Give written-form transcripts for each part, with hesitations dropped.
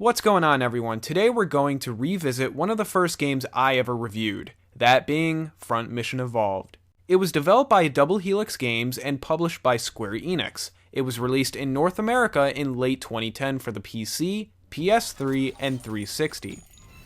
What's going on, everyone? Today we're going to revisit one of the first games I ever reviewed, that being Front Mission Evolved. It was developed by Double Helix Games and published by Square Enix. It was released in North America in late 2010 for the PC, PS3, and 360.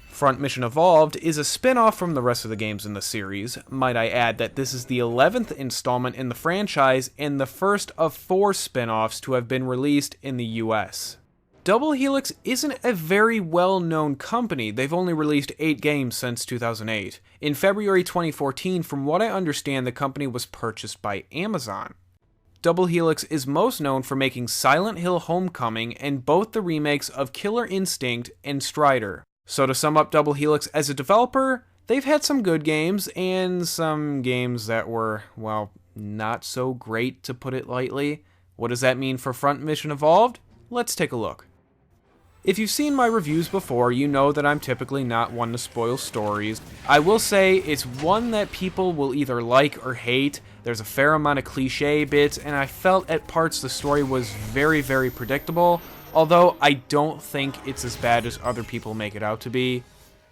Front Mission Evolved is a spin-off from the rest of the games in the series. Might I add that this is the 11th installment in the franchise and the first of 4 spin-offs to have been released in the US. Double Helix isn't a very well-known company. They've only released 8 games since 2008. In February 2014, from what I understand, the company was purchased by Amazon. Double Helix is most known for making Silent Hill Homecoming and both the remakes of Killer Instinct and Strider. So to sum up Double Helix as a developer, they've had some good games and some games that were, well, not so great, to put it lightly. What does that mean for Front Mission Evolved? Let's take a look. If you've seen my reviews before, you know that I'm typically not one to spoil stories. I will say it's one that people will either like or hate. There's a fair amount of cliche bits, and I felt at parts the story was very, very predictable, although I don't think it's as bad as other people make it out to be.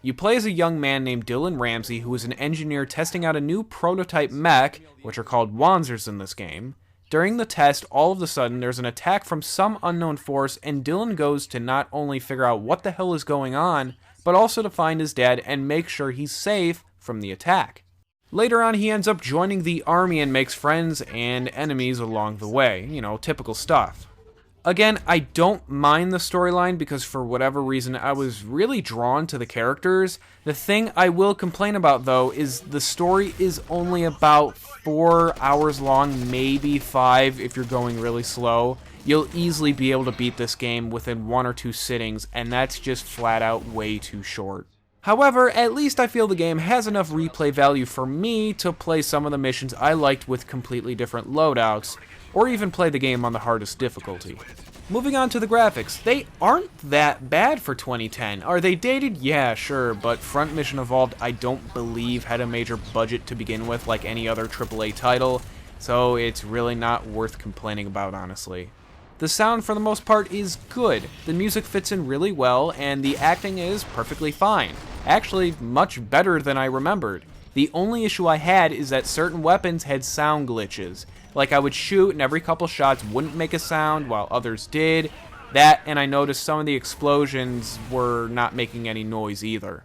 You play as a young man named Dylan Ramsey, who is an engineer testing out a new prototype mech, which are called Wanzers in this game. During the test, all of a sudden, there's an attack from some unknown force, and Dylan goes to not only figure out what the hell is going on, but also to find his dad and make sure he's safe from the attack. Later on, he ends up joining the army and makes friends and enemies along the way. You know, typical stuff. Again, I don't mind the storyline because for whatever reason I was really drawn to the characters. The thing I will complain about though is the story is only about 4 hours long, maybe 5 if you're going really slow. You'll easily be able to beat this game within 1 or 2 sittings, and that's just flat out way too short. However, at least I feel the game has enough replay value for me to play some of the missions I liked with completely different loadouts, or even play the game on the hardest difficulty. Moving on to the graphics, they aren't that bad for 2010. Are they dated? Yeah, sure, but Front Mission Evolved I don't believe had a major budget to begin with like any other AAA title, so it's really not worth complaining about, honestly. The sound for the most part is good, the music fits in really well, and the acting is perfectly fine. Actually, much better than I remembered. The only issue I had is that certain weapons had sound glitches. Like I would shoot and every couple shots wouldn't make a sound while others did. That, and I noticed some of the explosions were not making any noise either.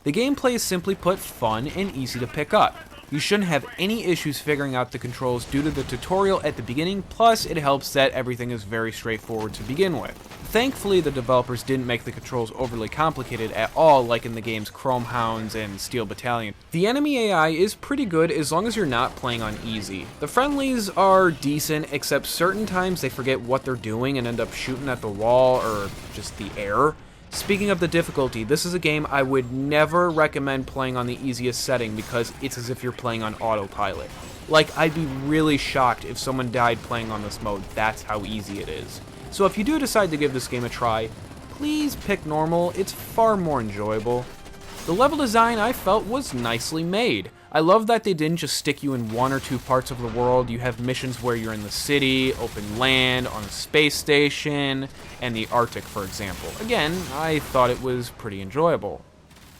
The gameplay is simply put fun and easy to pick up. You shouldn't have any issues figuring out the controls due to the tutorial at the beginning, plus it helps that everything is very straightforward to begin with. Thankfully, the developers didn't make the controls overly complicated at all like in the game's Chrome Hounds and Steel Battalion. The enemy AI is pretty good as long as you're not playing on easy. The friendlies are decent, except certain times they forget what they're doing and end up shooting at the wall or just the air. Speaking of the difficulty, this is a game I would never recommend playing on the easiest setting because it's as if you're playing on autopilot. Like, I'd be really shocked if someone died playing on this mode, that's how easy it is. So if you do decide to give this game a try, please pick normal, it's far more enjoyable. The level design I felt was nicely made. I love that they didn't just stick you in 1 or 2 parts of the world. You have missions where you're in the city, open land, on a space station, and the Arctic, for example. Again, I thought it was pretty enjoyable.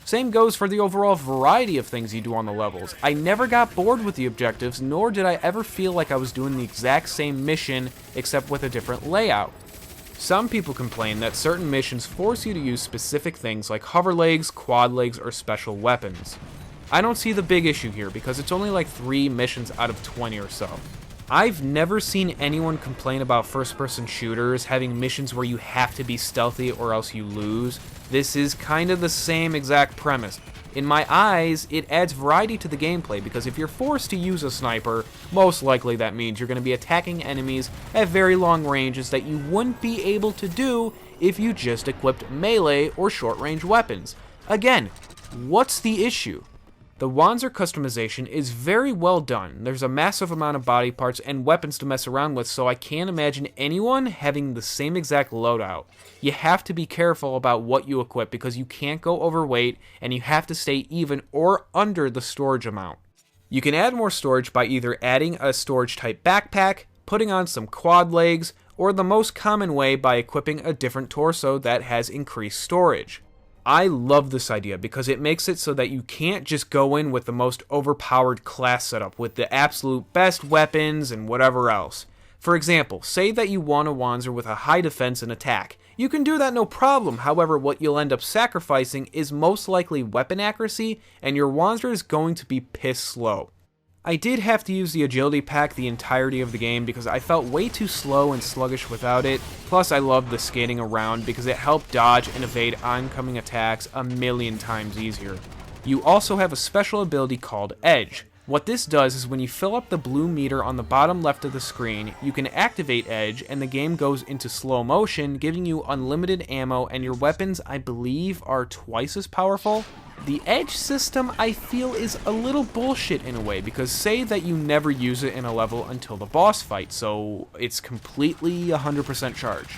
Same goes for the overall variety of things you do on the levels. I never got bored with the objectives, nor did I ever feel like I was doing the exact same mission, except with a different layout. Some people complain that certain missions force you to use specific things like hover legs, quad legs, or special weapons. I don't see the big issue here because it's only like 3 missions out of 20 or so. I've never seen anyone complain about first-person shooters having missions where you have to be stealthy or else you lose. This is kind of the same exact premise. In my eyes, it adds variety to the gameplay because if you're forced to use a sniper, most likely that means you're going to be attacking enemies at very long ranges that you wouldn't be able to do if you just equipped melee or short-range weapons. Again, what's the issue? The Wanzer customization is very well done. There's a massive amount of body parts and weapons to mess around with, so I can't imagine anyone having the same exact loadout. You have to be careful about what you equip because you can't go overweight and you have to stay even or under the storage amount. You can add more storage by either adding a storage type backpack, putting on some quad legs, or the most common way by equipping a different torso that has increased storage. I love this idea because it makes it so that you can't just go in with the most overpowered class setup with the absolute best weapons and whatever else. For example, say that you want a Wanzer with a high defense and attack. You can do that no problem, however what you'll end up sacrificing is most likely weapon accuracy, and your Wanzer is going to be piss slow. I did have to use the agility pack the entirety of the game because I felt way too slow and sluggish without it, plus I loved the skating around because it helped dodge and evade oncoming attacks a million times easier. You also have a special ability called Edge. What this does is when you fill up the blue meter on the bottom left of the screen, you can activate Edge and the game goes into slow motion, giving you unlimited ammo, and your weapons, I believe, are twice as powerful. The Edge system, I feel, is a little bullshit in a way, because say that you never use it in a level until the boss fight, so it's completely 100% charge.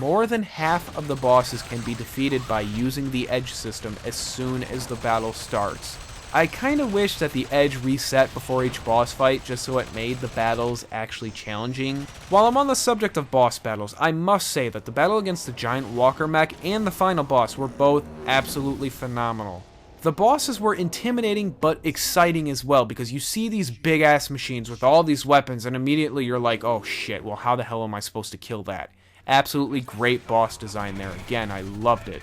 More than half of the bosses can be defeated by using the Edge system as soon as the battle starts. I kinda wish that the Edge reset before each boss fight just so it made the battles actually challenging. While I'm on the subject of boss battles, I must say that the battle against the giant walker mech and the final boss were both absolutely phenomenal. The bosses were intimidating but exciting as well because you see these big ass machines with all these weapons and immediately you're like, oh shit, well how the hell am I supposed to kill that? Absolutely great boss design there. Again, I loved it.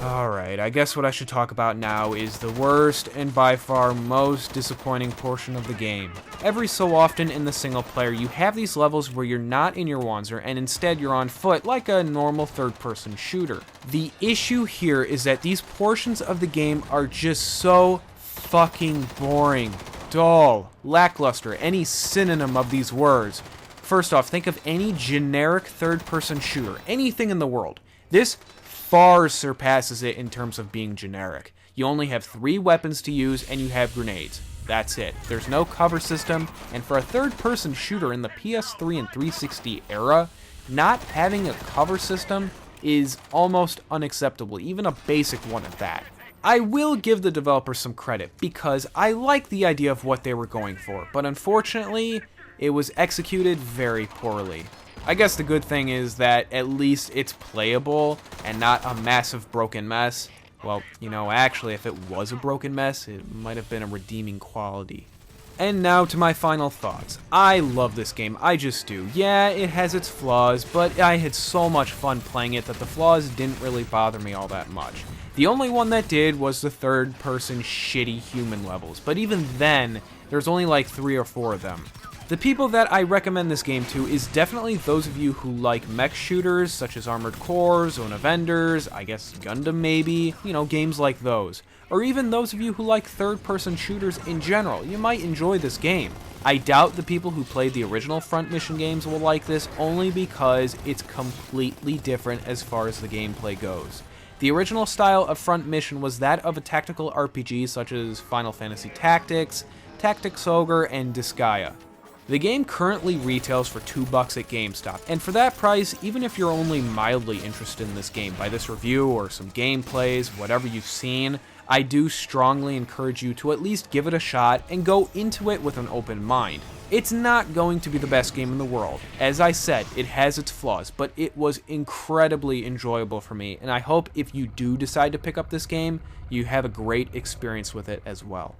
Alright, I guess what I should talk about now is the worst and by far most disappointing portion of the game. Every so often in the single player, you have these levels where you're not in your Wanzer and instead you're on foot like a normal third-person shooter. The issue here is that these portions of the game are just so fucking boring, dull, lackluster, any synonym of these words. First off, think of any generic third-person shooter, anything in the world. This far surpasses it in terms of being generic. You only have 3 weapons to use and you have grenades. That's it. There's no cover system, and for a third-person shooter in the PS3 and 360 era, not having a cover system is almost unacceptable, even a basic one at that. I will give the developers some credit because I like the idea of what they were going for, but unfortunately, it was executed very poorly. I guess the good thing is that at least it's playable and not a massive broken mess. Well, you know, actually, if it was a broken mess, it might have been a redeeming quality. And now to my final thoughts. I love this game, I just do. Yeah, it has its flaws, but I had so much fun playing it that the flaws didn't really bother me all that much. The only one that did was the third-person shitty human levels, but even then, there's only like 3 or 4 of them. The people that I recommend this game to is definitely those of you who like mech shooters such as Armored Core, Zone of Enders, I guess Gundam maybe, you know, games like those. Or even those of you who like third-person shooters in general, you might enjoy this game. I doubt the people who played the original Front Mission games will like this only because it's completely different as far as the gameplay goes. The original style of Front Mission was that of a tactical RPG such as Final Fantasy Tactics, Tactics Ogre, and Disgaea. The game currently retails for $2 at GameStop, and for that price, even if you're only mildly interested in this game by this review or some gameplays, whatever you've seen, I do strongly encourage you to at least give it a shot and go into it with an open mind. It's not going to be the best game in the world. As I said, it has its flaws, but it was incredibly enjoyable for me, and I hope if you do decide to pick up this game, you have a great experience with it as well.